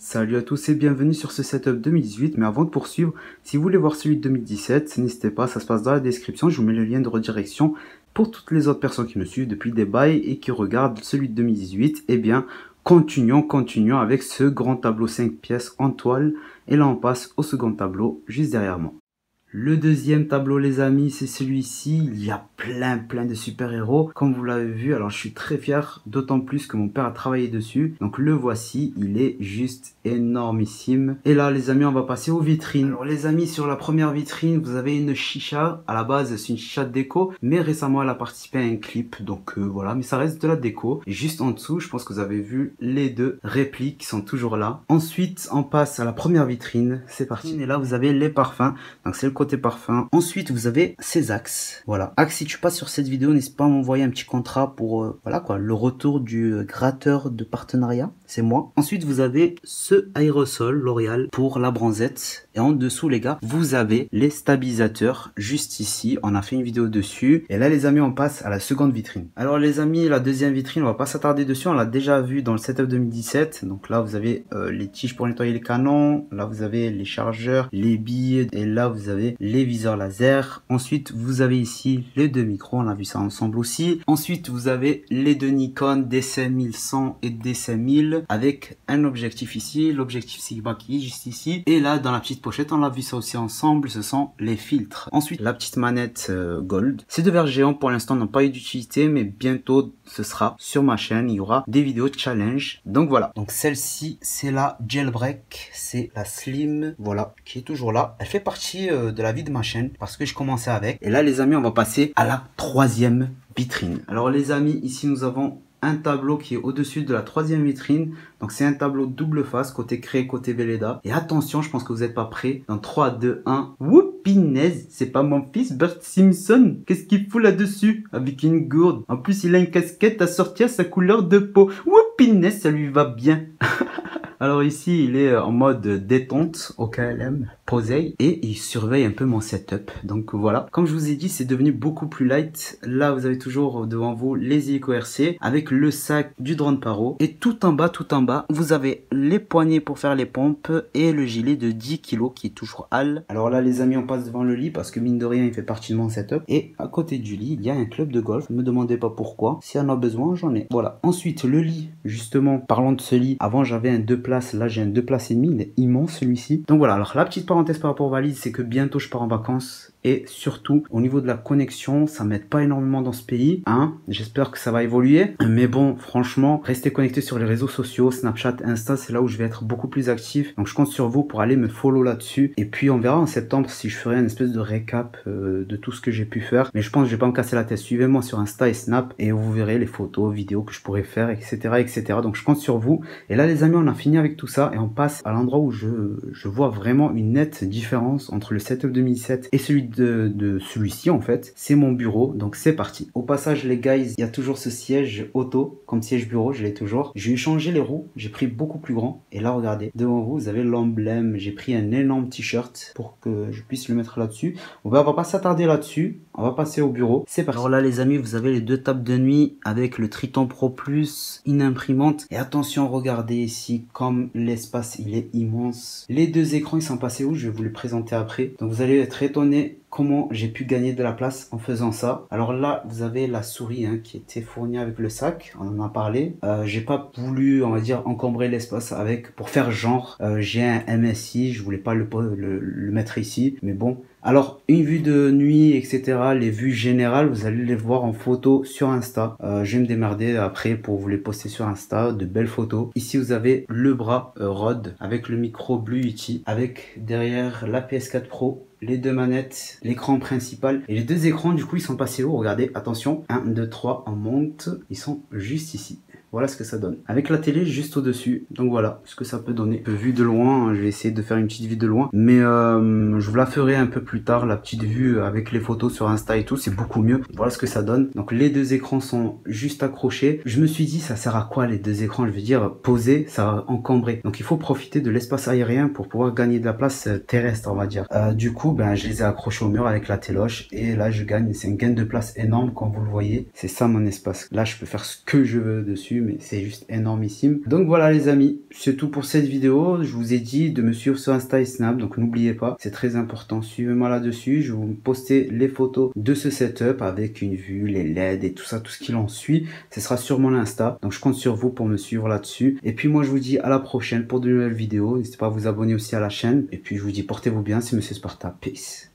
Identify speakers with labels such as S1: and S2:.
S1: Salut à tous et bienvenue sur ce setup 2018, mais avant de poursuivre, si vous voulez voir celui de 2017, n'hésitez pas, ça se passe dans la description, je vous mets le lien de redirection pour toutes les autres personnes qui me suivent depuis des bails et qui regardent celui de 2018. Eh bien, continuons avec ce grand tableau 5 pièces en toile, et là on passe au second tableau juste derrière moi. Le deuxième tableau les amis, c'est celui-ci. Il y a plein de super-héros comme vous l'avez vu. Alors je suis très fier, d'autant plus que mon père a travaillé dessus. Donc le voici, il est juste énormissime. Et là les amis, on va passer aux vitrines. Alors les amis, sur la première vitrine, vous avez une chicha. À la base c'est une chicha de déco, mais récemment elle a participé à un clip. Donc voilà, mais ça reste de la déco. Et juste en dessous, je pense que vous avez vu les deux répliques qui sont toujours là. Ensuite on passe à la première vitrine, c'est parti. Et là vous avez les parfums, donc c'est le côté parfum. Ensuite vous avez ces axes, voilà. Axe, si tu passes sur cette vidéo, n'hésite pas à m'envoyer un petit contrat pour voilà quoi, le retour du gratteur de partenariat, c'est moi. Ensuite vous avez ce aérosol L'Oréal pour la bronzette, et en dessous les gars vous avez les stabilisateurs juste ici, on a fait une vidéo dessus. Et là les amis, on passe à la seconde vitrine. Alors les amis, la deuxième vitrine, on va pas s'attarder dessus, on l'a déjà vu dans le setup 2017. Donc là vous avez les tiges pour nettoyer les canons, là vous avez les chargeurs, les billes, et là vous avez les viseurs laser. Ensuite vous avez ici les deux micros, on a vu ça ensemble aussi. Ensuite vous avez les deux Nikon D5100 et D5000 avec un objectif ici, l'objectif Sigma qui est juste ici, et là dans la petite pochette on a vu ça aussi ensemble, ce sont les filtres. Ensuite la petite manette Gold. Ces deux verres géants pour l'instant n'ont pas eu d'utilité, mais bientôt ce sera sur ma chaîne, il y aura des vidéos de challenge. Donc voilà, donc celle-ci c'est la Jailbreak, c'est la Slim, voilà, qui est toujours là. Elle fait partie de la vie de ma chaîne parce que je commençais avec. Et là les amis, on va passer à la troisième vitrine. Alors les amis, ici nous avons un tableau qui est au-dessus de la troisième vitrine. Donc c'est un tableau double face, côté Cré, côté Velleda. Et attention, je pense que vous n'êtes pas prêts. Dans 3, 2, 1. Whoopinaise, c'est pas mon fils Bert Simpson. Qu'est-ce qu'il fout là-dessus avec une gourde? En plus, il a une casquette assortie à sa couleur de peau. Whoopinaise, ça lui va bien. Alors ici, il est en mode détente au KLM, posé, et il surveille un peu mon setup. Donc voilà, comme je vous ai dit, c'est devenu beaucoup plus light. Là, vous avez toujours devant vous les hélico RC avec le sac du drone paro. Et tout en bas, vous avez les poignées pour faire les pompes et le gilet de 10 kg qui est toujours HAL. Alors là, les amis, on passe devant le lit parce que mine de rien, il fait partie de mon setup. Et à côté du lit, il y a un club de golf. Ne me demandez pas pourquoi. Si on a besoin, j'en ai. Voilà. Ensuite, le lit, justement, parlant de ce lit, avant j'avais un 2 places. Là j'ai un 2 places et demi, il est immense celui-ci. Donc voilà, alors la petite parenthèse par rapport aux valises, c'est que bientôt je pars en vacances. Et surtout, au niveau de la connexion, ça m'aide pas énormément dans ce pays. Hein, j'espère que ça va évoluer. Mais bon, franchement, restez connectés sur les réseaux sociaux, Snapchat, Insta, c'est là où je vais être beaucoup plus actif. Donc je compte sur vous pour aller me follow là-dessus. Et puis on verra en septembre si je ferai une espèce de récap de tout ce que j'ai pu faire. Mais je pense que je vais pas me casser la tête. Suivez-moi sur Insta et Snap et vous verrez les photos, vidéos que je pourrais faire, etc. etc. Donc je compte sur vous. Et là les amis, on a fini avec tout ça et on passe à l'endroit où je vois vraiment une nette différence entre le setup 2007 et celui de celui-ci en fait. C'est mon bureau, donc c'est parti. Au passage les guys, il y a toujours ce siège auto comme siège bureau, je l'ai toujours. J'ai changé les roues, j'ai pris beaucoup plus grand et là regardez, devant vous, vous avez l'emblème. J'ai pris un énorme t-shirt pour que je puisse le mettre là-dessus. On va pas s'attarder là-dessus, on va passer au bureau. C'est parti. Alors là les amis, vous avez les deux tables de nuit avec le Triton Pro Plus, une imprimante et attention, regardez ici comme l'espace il est immense. Les deux écrans ils sont passés où? Je vais vous les présenter après. Donc vous allez être étonné comment j'ai pu gagner de la place en faisant ça. Alors là vous avez la souris hein, qui était fournie avec le sac, on en a parlé. J'ai pas voulu on va dire encombrer l'espace avec pour faire genre j'ai un MSI, je voulais pas le mettre ici, mais bon. Alors une vue de nuit etc, les vues générales vous allez les voir en photo sur Insta. Je vais me démerder après pour vous les poster sur Insta, de belles photos. Ici vous avez le bras Rode avec le micro Blue Yeti, avec derrière la PS4 Pro, les deux manettes, l'écran principal et les deux écrans du coup ils sont passés où? Regardez, attention, 1, 2, 3, on monte, ils sont juste ici. Voilà ce que ça donne. Avec la télé juste au-dessus. Donc voilà ce que ça peut donner. Vue de loin, je vais essayer de faire une petite vue de loin. Mais je vous la ferai un peu plus tard, la petite vue avec les photos sur Insta et tout. C'est beaucoup mieux. Voilà ce que ça donne. Donc les deux écrans sont juste accrochés. Je me suis dit, ça sert à quoi les deux écrans? Je veux dire, poser, ça va encombrer. Donc il faut profiter de l'espace aérien pour pouvoir gagner de la place terrestre, on va dire. Du coup, ben, je les ai accrochés au mur avec la téloche. Et là, je gagne. C'est un gain de place énorme, comme vous le voyez. C'est ça mon espace. Là, je peux faire ce que je veux dessus. mais c'est juste énormissime. Donc voilà les amis, c'est tout pour cette vidéo. Je vous ai dit de me suivre sur Insta et Snap, donc n'oubliez pas, c'est très important. Suivez-moi là-dessus, je vais vous poster les photos de ce setup avec une vue, les LED et tout ça, tout ce qu'il en suit. Ce sera sur mon Insta, donc je compte sur vous pour me suivre là-dessus. Et puis moi je vous dis à la prochaine pour de nouvelles vidéos. N'hésitez pas à vous abonner aussi à la chaîne. Et puis je vous dis portez-vous bien, c'est Monsieur Sparta. Peace.